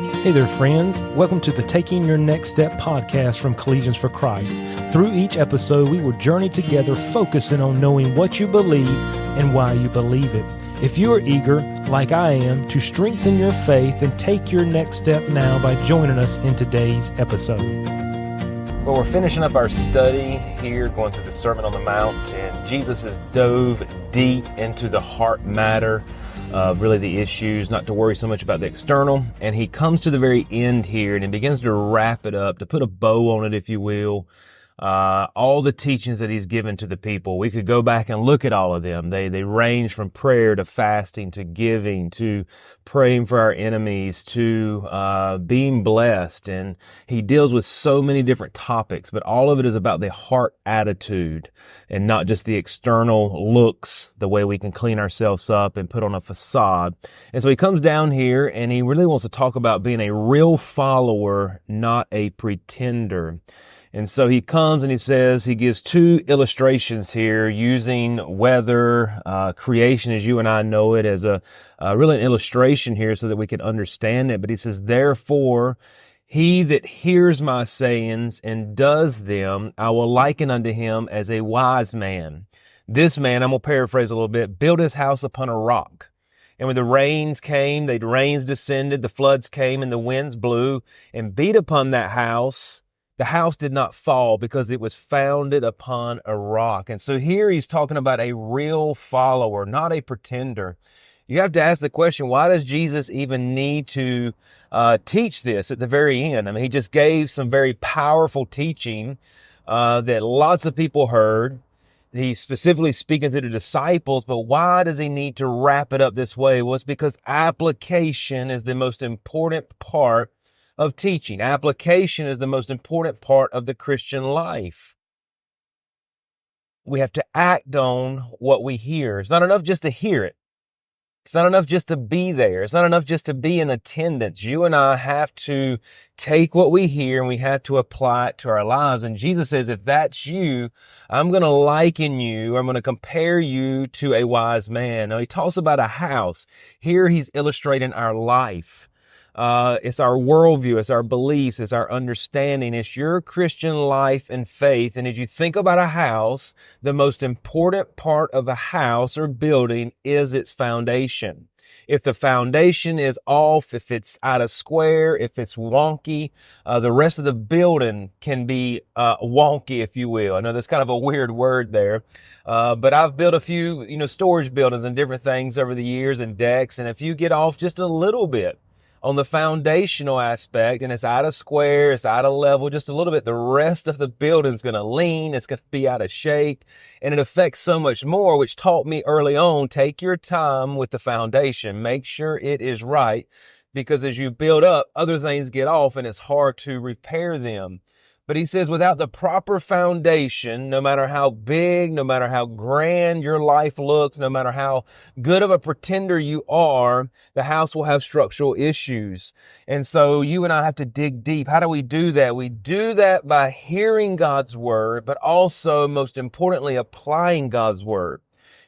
Hey there, friends. Welcome to the Taking Your Next Step podcast from Collegians for Christ. Through each episode, we will journey together focusing on knowing what you believe and why you believe it. If you are eager, like I am, to strengthen your faith and take your next step now by joining us in today's episode. Well, we're finishing up our study here, going through the Sermon on the Mount, and Jesus has dove deep into the heart matter of really the issues, not to worry so much about the external. And he comes to the very end here and he begins to wrap it up, to put a bow on it, if you will. All the teachings that he's given to the people. We could go back and look at all of them. They range from prayer to fasting to giving to praying for our enemies to being blessed. And he deals with so many different topics, but all of it is about the heart attitude and not just the external looks, the way we can clean ourselves up and put on a facade. And so he comes down here and he really wants to talk about being a real follower, not a pretender. And so he comes and he says, he gives two illustrations here using weather, creation as you and I know it, as really an illustration here so that we can understand it. But he says, therefore, he that hears my sayings and does them, I will liken unto him as a wise man. This man, I'm going to paraphrase a little bit, built his house upon a rock. And when the rains came, the rains descended, the floods came, and the winds blew and beat upon that house. The house did not fall because it was founded upon a rock. And so here he's talking about a real follower, not a pretender. You have to ask the question, why does Jesus even need to teach this at the very end? I mean, he just gave some very powerful teaching that lots of people heard. He's specifically speaking to the disciples, but why does he need to wrap it up this way? Well, it's because application is the most important part of teaching. Application is the most important part of the Christian life. We have to act on what we hear. It's not enough just to hear it. It's not enough just to be there. It's not enough just to be in attendance. You and I have to take what we hear and we have to apply it to our lives. And Jesus says, if that's you, I'm going to liken you, or I'm going to compare you to a wise man. Now he talks about a house. Here he's illustrating our life. It's our worldview, it's our beliefs, it's our understanding, it's your Christian life and faith. And as you think about a house, the most important part of a house or building is its foundation. If the foundation is off, if it's out of square, if it's wonky, the rest of the building can be wonky, if you will. I know that's kind of a weird word there, but I've built a few, storage buildings and different things over the years and decks. And if you get off just a little bit on the foundational aspect, and it's out of square, it's out of level, just a little bit, the rest of the building's going to lean, it's going to be out of shape, and it affects so much more, which taught me early on, take your time with the foundation, make sure it is right, because as you build up, other things get off, and it's hard to repair them. But he says without the proper foundation, no matter how big, no matter how grand your life looks, no matter how good of a pretender you are, the house will have structural issues. And so you and I have to dig deep. How do we do that? We do that by hearing God's word, but also, most importantly, applying God's word.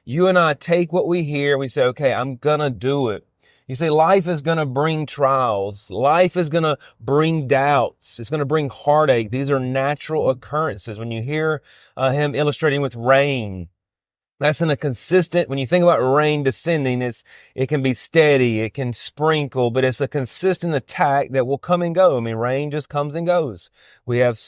You and I take what we hear, we say, okay, I'm going to do it. You see, life is going to bring trials. Life is going to bring doubts. It's going to bring heartache. These are natural occurrences. When you hear him illustrating with rain, that's in a consistent, when you think about rain descending, it can be steady, it can sprinkle, but it's a consistent attack that will come and go. I mean, rain just comes and goes. We have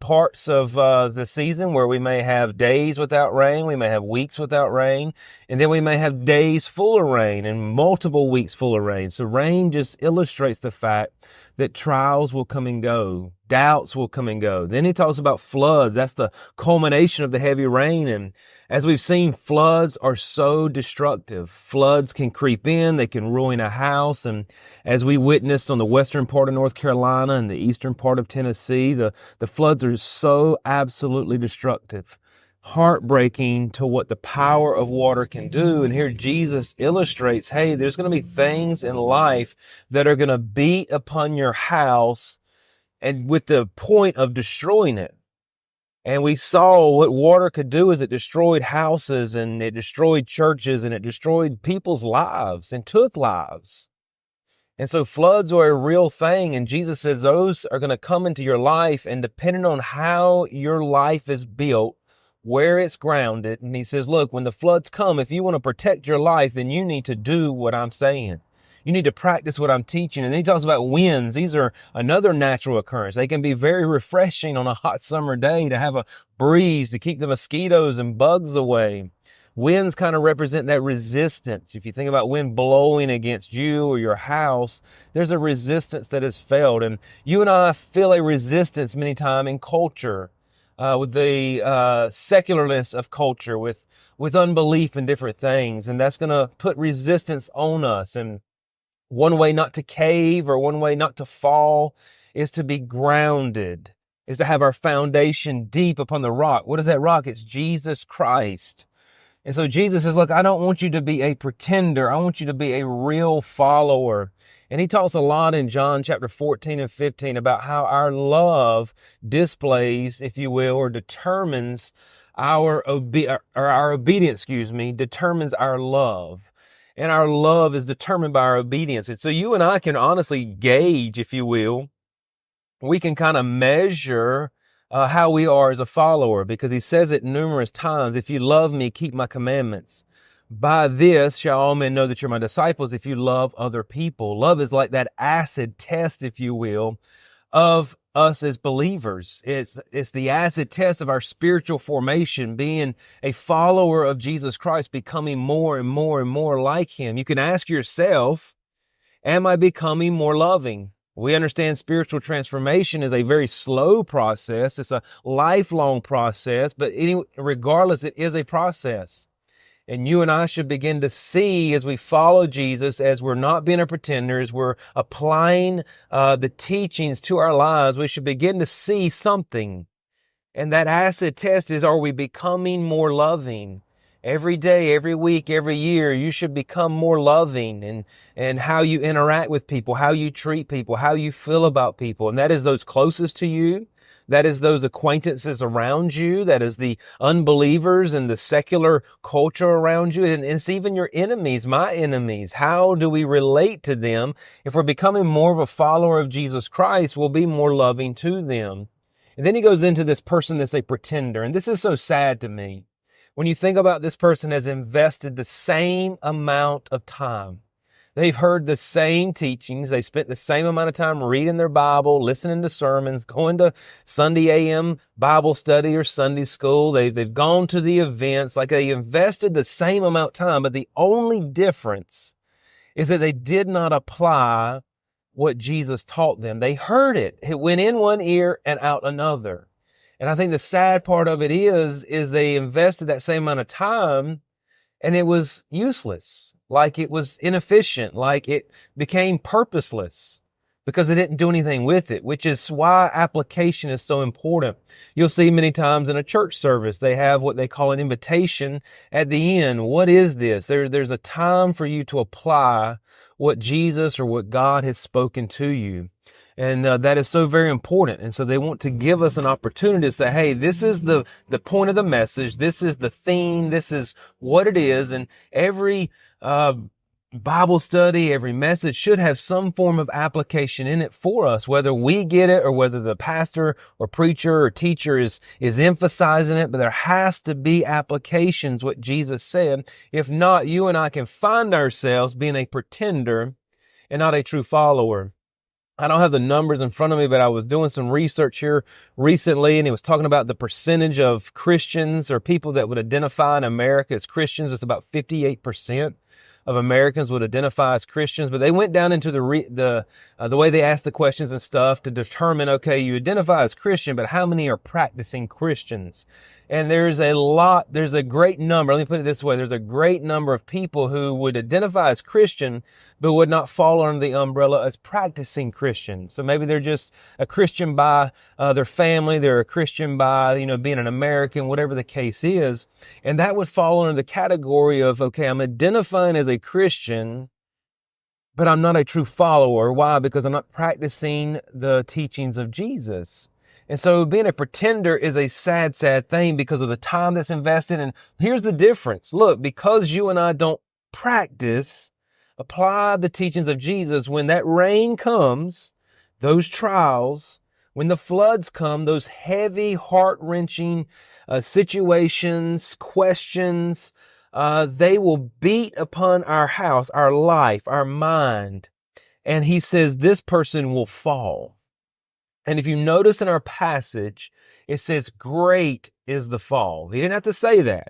parts of the season where we may have days without rain, we may have weeks without rain, and then we may have days full of rain and multiple weeks full of rain. So rain just illustrates the fact that trials will come and go. Doubts will come and go. Then he talks about floods. That's the culmination of the heavy rain. And as we've seen, floods are so destructive. Floods can creep in. They can ruin a house. And as we witnessed on the western part of North Carolina and the eastern part of Tennessee, the floods are so absolutely destructive. Heartbreaking to what the power of water can do. And here Jesus illustrates, hey, there's going to be things in life that are going to beat upon your house and with the point of destroying it. And we saw what water could do is it destroyed houses and it destroyed churches and it destroyed people's lives and took lives. And so floods are a real thing. And Jesus says those are going to come into your life, and depending on how your life is built, where it's grounded. And he says, look, when the floods come, if you want to protect your life, then you need to do what I'm saying. You need to practice what I'm teaching. And then he talks about winds. These are another natural occurrence. They can be very refreshing on a hot summer day to have a breeze to keep the mosquitoes and bugs away. Winds kind of represent that resistance. If you think about wind blowing against you or your house, there's a resistance that is felt. And you and I feel a resistance many times in culture, with the secularness of culture, with unbelief in different things. And that's going to put resistance on us. And one way not to cave or one way not to fall is to be grounded, is to have our foundation deep upon the rock. What is that rock? It's Jesus Christ. And so Jesus says, look, I don't want you to be a pretender. I want you to be a real follower. And he talks a lot in John chapter 14 and 15 about how our love displays, if you will, or determines our obedience, determines our love. And our love is determined by our obedience. And so you and I can honestly gauge, if you will, we can kind of measure how we are as a follower, because he says it numerous times. If you love me, keep my commandments. By this shall all men know that you're my disciples, if you love other people. Love is like that acid test, if you will, of us as believers. It's the acid test of our spiritual formation, being a follower of Jesus Christ, becoming more and more and more like him. You can ask yourself, am I becoming more loving? We understand spiritual transformation is a very slow process. It's a lifelong process, but regardless, it is a process. And you and I should begin to see as we follow Jesus, as we're not being a pretender, as we're applying the teachings to our lives, we should begin to see something. And that acid test is, are we becoming more loving? Every day, every week, every year, you should become more loving and how you interact with people, how you treat people, how you feel about people. And that is those closest to you. That is those acquaintances around you. That is the unbelievers and the secular culture around you. And it's even your enemies, my enemies. How do we relate to them? If we're becoming more of a follower of Jesus Christ, we'll be more loving to them. And then he goes into this person that's a pretender. And this is so sad to me. When you think about this person has invested the same amount of time. They've heard the same teachings. They spent the same amount of time reading their Bible, listening to sermons, going to Sunday AM Bible study or Sunday school. They've gone to the events, like they invested the same amount of time, but the only difference is that they did not apply what Jesus taught them. They heard it. It went in one ear and out another. And I think the sad part of it is they invested that same amount of time and it was useless, like it was inefficient, like it became purposeless because they didn't do anything with it, which is why application is so important. You'll see many times in a church service, they have what they call an invitation at the end. What is this? There's a time for you to apply what Jesus or what God has spoken to you. And that is so very important. And so they want to give us an opportunity to say, hey, this is the point of the message. This is the theme. This is what it is. And every Bible study, every message should have some form of application in it for us, whether we get it or whether the pastor or preacher or teacher is emphasizing it. But there has to be applications, what Jesus said. If not, you and I can find ourselves being a pretender and not a true follower. I don't have the numbers in front of me, but I was doing some research here recently, and it was talking about the percentage of Christians or people that would identify in America as Christians. It's about 58% of Americans would identify as Christians, but they went down into the way they asked the questions and stuff to determine, okay, you identify as Christian, but how many are practicing Christians? And there's a great number, let me put it this way, there's a great number of people who would identify as Christian, but would not fall under the umbrella as practicing Christian. So maybe they're just a Christian by their family, they're a Christian by, being an American, whatever the case is. And that would fall under the category of, okay, I'm identifying as a Christian, but I'm not a true follower. Why? Because I'm not practicing the teachings of Jesus. And so being a pretender is a sad, sad thing because of the time that's invested. And here's the difference. Look, because you and I don't practice apply the teachings of Jesus, when that rain comes, those trials, when the floods come, those heavy, heart-wrenching situations, questions, they will beat upon our house, our life, our mind. And he says this person will fall. And if you notice in our passage, it says, great is the fall. He didn't have to say that.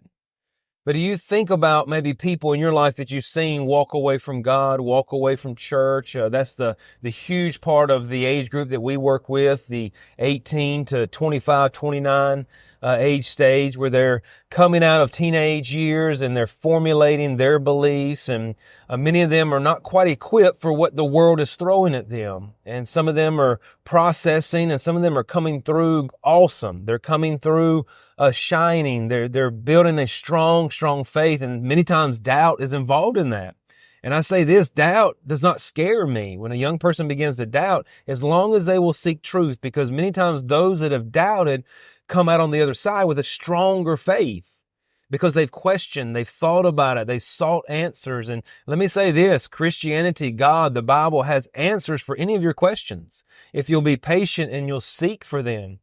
But do you think about maybe people in your life that you've seen walk away from God, walk away from church? That's the huge part of the age group that we work with, the 18 to 25, 29 age stage, where they're coming out of teenage years and they're formulating their beliefs. And many of them are not quite equipped for what the world is throwing at them. And some of them are processing, and some of them are coming through awesome. They're coming through shining. They're building a strong faith. And many times doubt is involved in that. And I say this, doubt does not scare me when a young person begins to doubt, as long as they will seek truth, because many times those that have doubted come out on the other side with a stronger faith because they've questioned, they've thought about it, they've sought answers. And let me say this, Christianity, God, the Bible has answers for any of your questions if you'll be patient and you'll seek for them.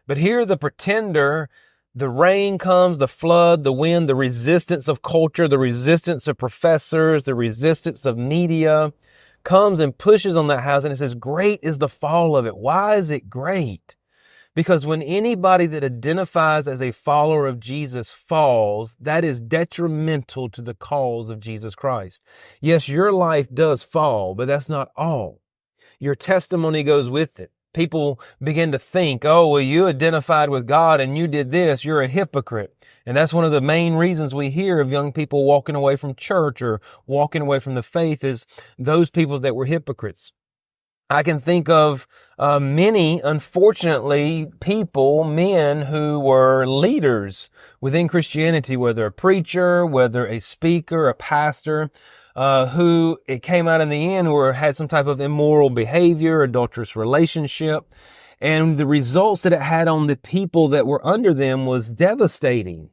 But here the pretender, the rain comes, the flood, the wind, the resistance of culture, the resistance of professors, the resistance of media comes and pushes on that house, and it says, great is the fall of it. Why is it great? Because when anybody that identifies as a follower of Jesus falls, that is detrimental to the cause of Jesus Christ. Yes, your life does fall, but that's not all. Your testimony goes with it. People begin to think, oh, well, you identified with God and you did this, you're a hypocrite. And that's one of the main reasons we hear of young people walking away from church or walking away from the faith, is those people that were hypocrites. I can think of many, unfortunately, men who were leaders within Christianity, whether a preacher, whether a speaker, a pastor, who it came out in the end were had some type of immoral behavior, adulterous relationship. And the results that it had on the people that were under them was devastating.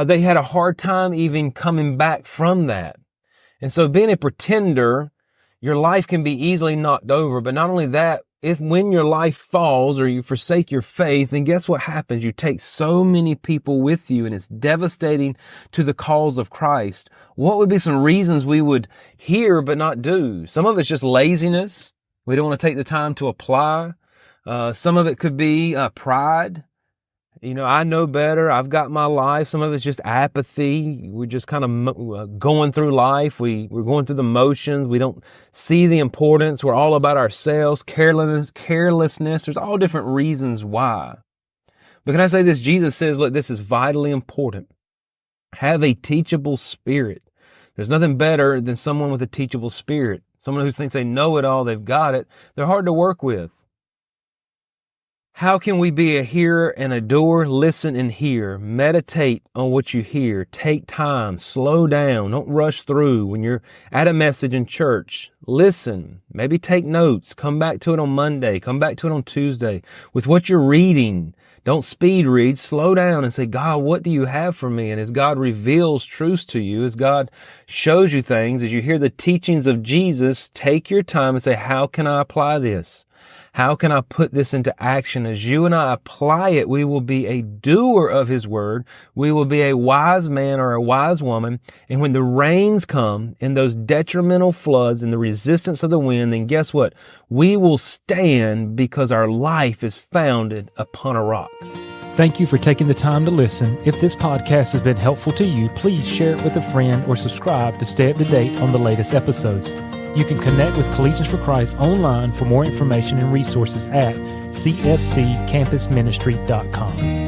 They had a hard time even coming back from that. And so being a pretender, your life can be easily knocked over. But not only that, when your life falls or you forsake your faith, then guess what happens? You take so many people with you, and it's devastating to the cause of Christ. What would be some reasons we would hear but not do? Some of it's just laziness. We don't want to take the time to apply. Some of it could be pride. You know, I know better. I've got my life. Some of it's just apathy. We're just kind of going through life. We're going through the motions. We don't see the importance. We're all about ourselves. Carelessness. There's all different reasons why. But can I say this? Jesus says, look, this is vitally important. Have a teachable spirit. There's nothing better than someone with a teachable spirit. Someone who thinks they know it all, they've got it. They're hard to work with. How can we be a hearer and a doer? Listen and hear. Meditate on what you hear. Take time. Slow down. Don't rush through. When you're at a message in church, listen. Maybe take notes. Come back to it on Monday. Come back to it on Tuesday. With what you're reading, don't speed read. Slow down and say, God, what do you have for me? And as God reveals truths to you, as God shows you things, as you hear the teachings of Jesus, take your time and say, how can I apply this? How can I put this into action? As you and I apply it, we will be a doer of His word. We will be a wise man or a wise woman. And when the rains come and those detrimental floods and the resistance of the wind, then guess what? We will stand because our life is founded upon a rock. Thank you for taking the time to listen. If this podcast has been helpful to you, please share it with a friend or subscribe to stay up to date on the latest episodes. You can connect with Collegians for Christ online for more information and resources at cfccampusministry.com.